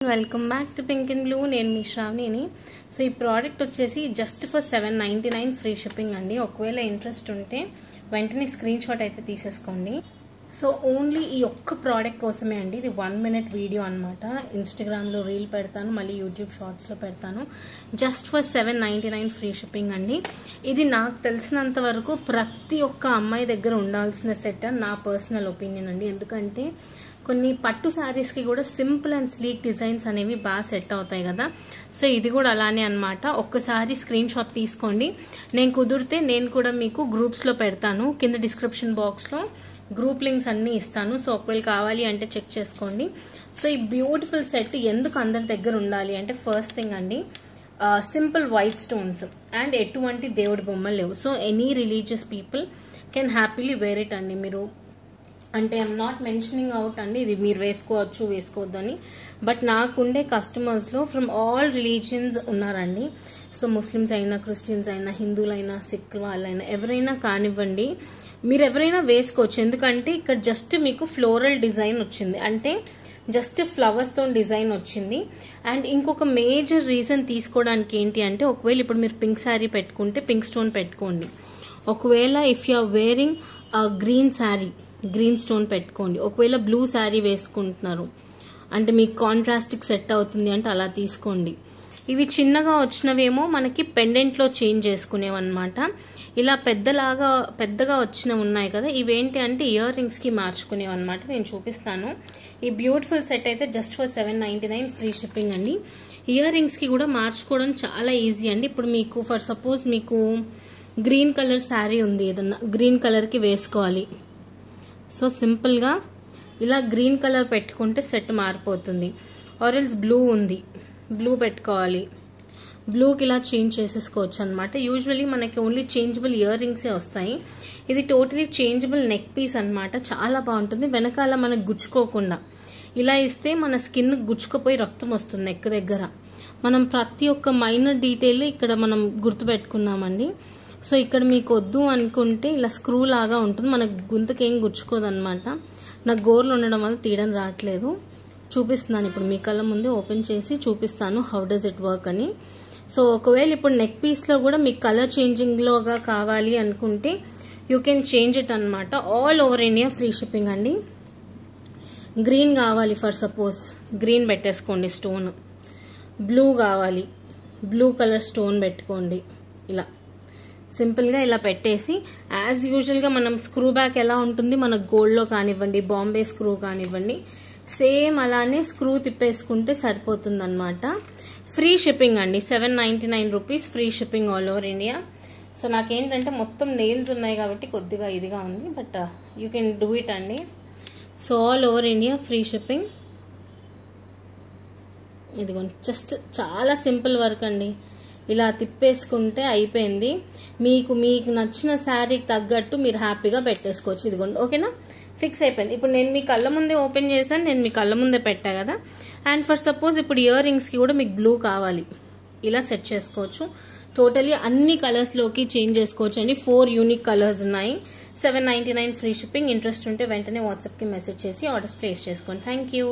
Welcome back to pink and blue. నేను మీ శ్రావణిని. So ఈ product వచ్చేసి జస్ట్ ఫర్ $7.99 ఫ్రీ షిప్పింగ్ అండి. ఒకవేళ ఇంట్రెస్ట్ ఉంటే వెంటనే స్క్రీన్ షాట్ అయితే తీసేసుకోండి. సో ఓన్లీ ఈ ఒక్క ప్రోడక్ట్ కోసమే అండి. ఇది 1 minute వీడియో అనమాట. ఇన్స్టాగ్రామ్లో రీల్ పెడతాను, మళ్ళీ యూట్యూబ్ షార్ట్స్లో పెడతాను. జస్ట్ ఫర్ $7.99 ఫ్రీ షిప్పింగ్ అండి. ఇది నాకు తెలిసినంత వరకు ప్రతి ఒక్క అమ్మాయి దగ్గర ఉండాల్సిన సెట్ అని నా పర్సనల్ ఒపీనియన్ అండి. ఎందుకంటే కొన్ని పట్టు శారీస్కి కూడా సింపుల్ అండ్ స్లీక్ డిజైన్స్ అనేవి బాగా సెట్ అవుతాయి కదా. సో ఇది కూడా అలానే అనమాట. ఒక్కసారి స్క్రీన్ షాట్ తీసుకోండి. నేను కుదిరితే నేను కూడా మీకు గ్రూప్స్లో పెడతాను. కింద డిస్క్రిప్షన్ బాక్స్లో గ్రూప్ లింక్స్ అన్నీ ఇస్తాను. సో ఒకవేళ కావాలి అంటే చెక్ చేసుకోండి. సో ఈ బ్యూటిఫుల్ సెట్ ఎందుకు అందరి దగ్గర ఉండాలి అంటే, ఫస్ట్ థింగ్ అండి, సింపుల్ వైట్ స్టోన్స్ అండ్ ఎటువంటి దేవుడి బొమ్మలు లేవు. So any religious people can happily wear it అండి. మీరు అంటే ఐఎమ్ నాట్ మెన్షనింగ్ అవుట్ అండి, ఇది మీరు వేసుకోవచ్చు వేసుకోవద్దు అని. బట్ నాకుండే కస్టమర్స్లో ఫ్రమ్ ఆల్ రిలీజియన్స్ ఉన్నారండి. సో ముస్లిమ్స్ అయినా, క్రిస్టియన్స్ అయినా, హిందువులైనా, సిక్ వాళ్ళైనా, ఎవరైనా కానివ్వండి, మీరు ఎవరైనా వేసుకోవచ్చు. ఎందుకంటే ఇక్కడ జస్ట్ మీకు ఫ్లోరల్ డిజైన్ వచ్చింది, అంటే జస్ట్ ఫ్లవర్స్తో డిజైన్ వచ్చింది. అండ్ ఇంకొక మేజర్ రీజన్ తీసుకోవడానికి ఏంటి అంటే, ఒకవేళ ఇప్పుడు మీరు పింక్ శారీ పెట్టుకుంటే పింక్ స్టోన్ పెట్టుకోండి. ఒకవేళ if you are wearing green sari, green stone పెట్టుకోండి. ఒకవేళ బ్లూ శారీ వేసుకుంటున్నారు అంటే మీకు కాంట్రాస్ట్కి సెట్ అవుతుంది అంటే అలా తీసుకోండి. ఇవి చిన్నగా వచ్చినవేమో మనకి పెండెంట్లో చేంజ్ చేసుకునేవన్నమాట. ఇలా పెద్దగా వచ్చినవి ఉన్నాయి కదా, ఇవేంటి అంటే ఇయర్ రింగ్స్కి మార్చుకునేవన్నమాట. నేను చూపిస్తాను. ఈ బ్యూటిఫుల్ సెట్ అయితే జస్ట్ ఫర్ $7.99 ఫ్రీ షిప్పింగ్ అండి. ఇయర్ రింగ్స్కి కూడా మార్చుకోవడం చాలా ఈజీ అండి. ఇప్పుడు మీకు ఫర్ సపోజ్ మీకు గ్రీన్ కలర్ శారీ ఉంది, ఏదన్నా గ్రీన్ కలర్కి వేసుకోవాలి. సో సింపుల్గా ఇలా గ్రీన్ కలర్ పెట్టుకుంటే సెట్ మారిపోతుంది. ఆరెల్స్ బ్లూ ఉంది, బ్లూ పెట్టుకోవాలి, బ్లూకి ఇలా చేంజ్ చేసేసుకోవచ్చు అనమాట. యూజువలీ మనకి ఓన్లీ చేంజబుల్ ఇయర్ రింగ్సే వస్తాయి. ఇది టోటలీ చేంజబుల్ నెక్ పీస్ అనమాట. చాలా బాగుంటుంది. వెనకాల మనకు గుచ్చుకోకుండా ఇలా ఇస్తే మన స్కిన్ గుచ్చుకుపోయి రక్తం వస్తుంది నెక్ దగ్గర. మనం ప్రతి ఒక్క మైనర్ డీటెయిల్ ఇక్కడ మనం గుర్తుపెట్టుకున్నామండి. సో ఇక్కడ మీకు వద్దు అనుకుంటే ఇలా స్క్రూ లాగా ఉంటుంది, మనకు గొంతుకి ఏం గుచ్చుకోదనమాట. నాకు గోర్లు ఉండడం వల్ల తీయడం రావట్లేదు. చూపిస్తున్నాను ఇప్పుడు మీ కళ్ళ ముందే ఓపెన్ చేసి చూపిస్తాను హౌ డస్ ఇట్ వర్క్ అని. సో ఒకవేళ ఇప్పుడు నెక్ పీస్లో కూడా మీకు కలర్ చేంజింగ్లోగా కావాలి అనుకుంటే యూ కెన్ చేంజ్ ఇట్ అనమాట. All over India free shipping అండి. గ్రీన్ కావాలి ఫర్ సపోజ్, గ్రీన్ పెట్టేసుకోండి స్టోన్. బ్లూ కావాలి, బ్లూ కలర్ స్టోన్ పెట్టుకోండి. ఇలా సింపుల్గా ఇలా పెట్టేసి యాజ్ యూజువల్గా మనం స్క్రూ బ్యాక్ ఎలా ఉంటుంది మన గోల్డ్లో కానివ్వండి, బాంబే స్క్రూ కానివ్వండి, సేమ్ అలానే స్క్రూ తిప్పేసుకుంటే సరిపోతుంది అనమాట. ఫ్రీ షిప్పింగ్ అండి. $7.99 free shipping all over India. So నాకేంటంటే మొత్తం నెయిల్స్ ఉన్నాయి కాబట్టి కొద్దిగా ఇదిగా ఉంది, but you can do it అండి. So all over India free shipping. ఇదిగోండి, జస్ట్ చాలా సింపుల్ వర్క్ అండి. ఇలా తిప్పేసుకుంటే అయిపోయింది. మీకు నచ్చిన శారీకి తగ్గట్టు మీరు హ్యాపీగా పెట్టేసుకోవచ్చు. ఇదిగోండి, ఓకేనా, ఫిక్స్ అయిపోయింది. ఇప్పుడు నేను మీ కళ్ళ ముందే ఓపెన్ చేశాను, నేను మీ కళ్ళ ముందే పెట్టా కదా. అండ్ ఫర్ సపోజ్ ఇప్పుడు ఇయర్ రింగ్స్కి కూడా మీకు బ్లూ కావాలి, ఇలా సెట్ చేసుకోవచ్చు. టోటలీ అన్ని కలర్స్లోకి చేంజ్ చేసుకోవచ్చు అండి. 4 యూనిక్ కలర్స్ ఉన్నాయి. $7.99 ఫ్రీ షిప్పింగ్. ఇంట్రెస్ట్ ఉంటే వెంటనే వాట్సాప్కి మెసేజ్ చేసి ఆర్డర్స్ ప్లేస్ చేసుకోండి. Thank you.